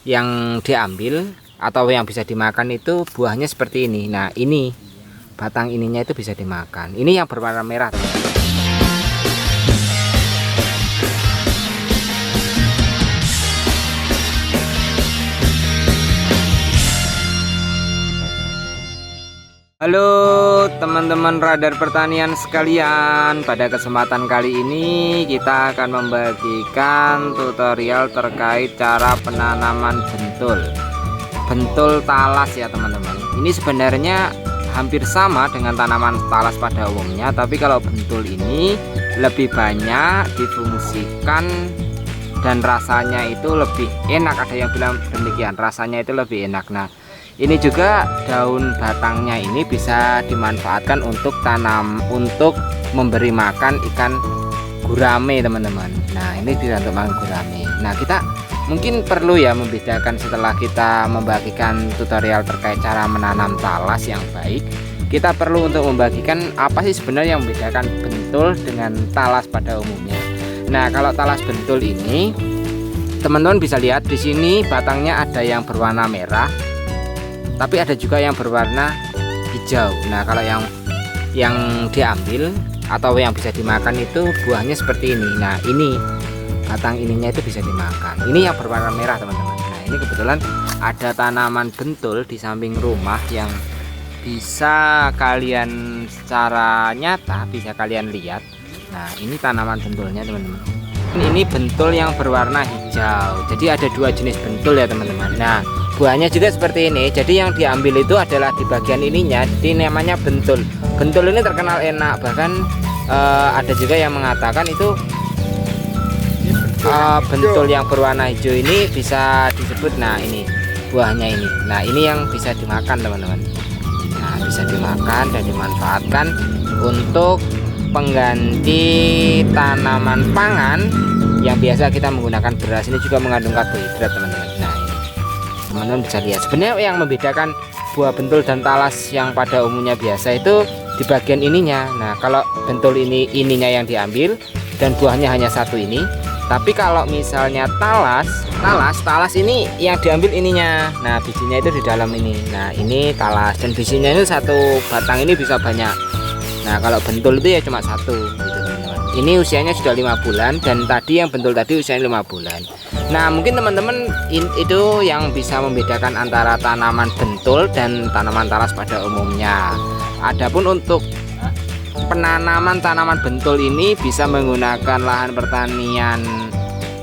yang diambil atau yang bisa dimakan itu buahnya seperti ini. Nah, ini batang ininya itu bisa dimakan. Ini yang berwarna merah, teman-teman. Halo teman-teman radar pertanian sekalian, pada kesempatan kali ini kita akan membagikan tutorial terkait cara penanaman bentul talas ya teman-teman. Ini sebenarnya hampir sama dengan tanaman talas pada umumnya, tapi kalau bentul ini lebih banyak difungsikan dan rasanya itu lebih enak. Ada yang bilang demikian, rasanya itu lebih enak. Nah, ini juga daun batangnya ini bisa dimanfaatkan untuk memberi makan ikan gurame teman-teman. Nah, ini bisa untuk makan gurame. Nah, kita mungkin perlu ya membedakan setelah kita membagikan tutorial terkait cara menanam talas yang baik. Kita perlu untuk membagikan apa sih sebenarnya yang membedakan bentul dengan talas pada umumnya. Nah, kalau talas bentul ini teman-teman bisa lihat di sini batangnya ada yang berwarna merah, tapi ada juga yang berwarna hijau. Nah, kalau yang diambil atau yang bisa dimakan itu buahnya seperti ini. Nah, ini batang ininya itu bisa dimakan. Ini yang berwarna merah teman-teman. Nah, ini kebetulan ada tanaman bentul di samping rumah yang bisa kalian secara nyata bisa kalian lihat. Nah, ini tanaman bentulnya teman-teman. Ini bentul yang berwarna hijau. Jadi ada dua jenis bentul ya teman-teman. Nah, buahnya juga seperti ini. Jadi yang diambil itu adalah di bagian ininya. Jadi namanya bentul. Bentul ini terkenal enak. Bahkan ada juga yang mengatakan itu bentul yang berwarna hijau ini bisa disebut. Nah, ini buahnya ini. Nah, ini yang bisa dimakan teman-teman. Nah, bisa dimakan dan dimanfaatkan untuk pengganti tanaman pangan yang biasa kita menggunakan beras. Ini juga mengandung karbohidrat teman-teman. Nah, ini teman-teman bisa lihat sebenarnya yang membedakan buah bentul dan talas yang pada umumnya biasa itu di bagian ininya. Nah, kalau bentul ininya yang diambil dan buahnya hanya satu ini. Tapi kalau misalnya talas ini yang diambil ininya. Nah, bijinya itu di dalam ini. Nah, ini talas dan bijinya itu satu batang ini bisa banyak. Nah, kalau bentul itu ya cuma satu gitu teman-teman. Ini usianya sudah 5 bulan dan tadi yang bentul tadi usianya 5 bulan. Nah, mungkin teman-teman itu yang bisa membedakan antara tanaman bentul dan tanaman talas pada umumnya. Adapun untuk penanaman tanaman bentul ini bisa menggunakan lahan pertanian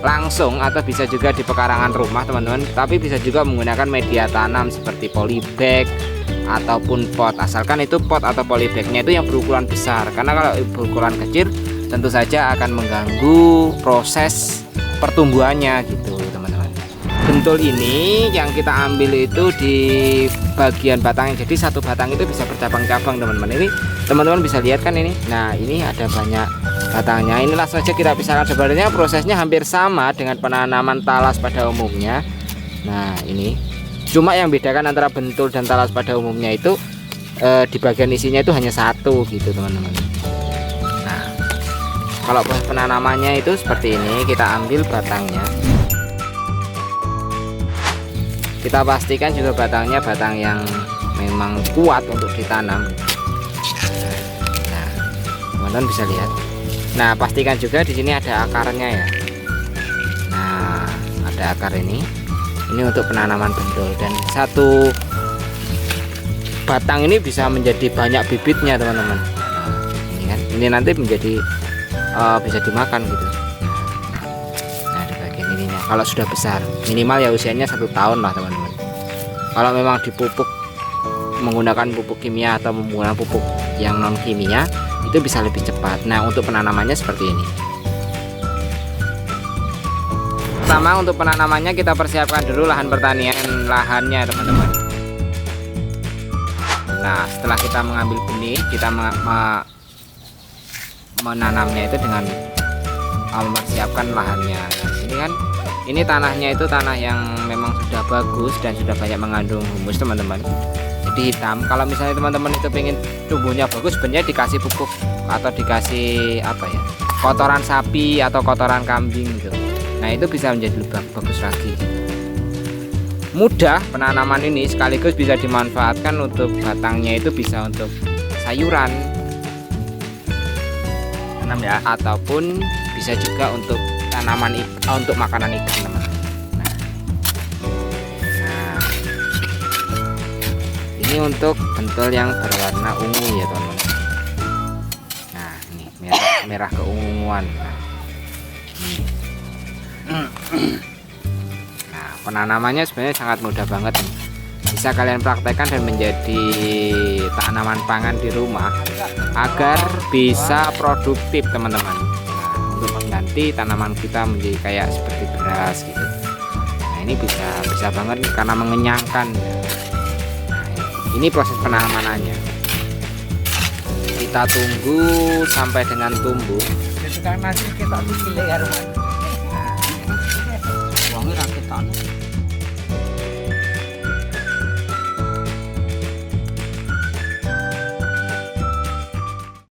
langsung atau bisa juga di pekarangan rumah teman-teman. Tapi bisa juga menggunakan media tanam seperti polybag ataupun pot, asalkan itu pot atau polybagnya itu yang berukuran besar, karena kalau berukuran kecil tentu saja akan mengganggu proses pertumbuhannya gitu teman-teman. Bentul ini yang kita ambil itu di bagian batangnya, jadi satu batang itu bisa bercabang-cabang teman-teman. Ini teman-teman bisa lihat kan ini. Nah, ini ada banyak batangnya. Ini langsung saja kita pisahkan. Sebenarnya prosesnya hampir sama dengan penanaman talas pada umumnya. Nah, ini cuma yang bedakan antara bentul dan talas pada umumnya itu di bagian isinya itu hanya satu gitu teman-teman. Nah, kalau penanamannya itu seperti ini, kita ambil batangnya, kita pastikan juga batangnya batang yang memang kuat untuk ditanam. Nah, teman-teman bisa lihat. Nah, pastikan juga di sini ada akarnya ya. Nah, ada akar ini untuk penanaman bentul, dan satu batang ini bisa menjadi banyak bibitnya teman-teman. Nah, ini kan, ini nanti menjadi bisa dimakan gitu. Nah, di bagian ininya kalau sudah besar, minimal ya usianya 1 tahun lah teman-teman. Kalau memang dipupuk menggunakan pupuk kimia atau menggunakan pupuk yang non kimia, itu bisa lebih cepat. Nah, untuk penanamannya seperti ini. Pertama, untuk penanamannya kita persiapkan dulu lahan pertanian, lahannya teman-teman. Nah, setelah kita mengambil benih, kita menanamnya itu dengan mempersiapkan lahannya. Nah, ini kan, ini tanahnya itu tanah yang memang sudah bagus dan sudah banyak mengandung humus teman-teman. Jadi hitam. Kalau misalnya teman-teman itu pengen tumbuhnya bagus, sebenarnya dikasih pupuk atau dikasih apa ya, kotoran sapi atau kotoran kambing gitu. Nah, itu bisa menjadi lebih bagus lagi. mudah penanaman ini, sekaligus bisa dimanfaatkan untuk batangnya itu bisa untuk sayuran Tanam ya. ataupun bisa juga untuk tanaman untuk makanan ikan teman-teman. Nah, ini untuk pentol yang berwarna ungu ya teman-teman. Nah ini merah keunguan. Nah penanamannya sebenarnya sangat mudah banget nih. Bisa kalian praktekkan dan menjadi tanaman pangan di rumah agar bisa produktif teman-teman. Nah, untuk mengganti tanaman kita menjadi kayak seperti beras gitu. Nah ini bisa banget nih, karena mengenyangkan. Nah, ini proses penanamannya. Kita tunggu sampai dengan tumbuh. Tukang nasi kita pilih ya rumah.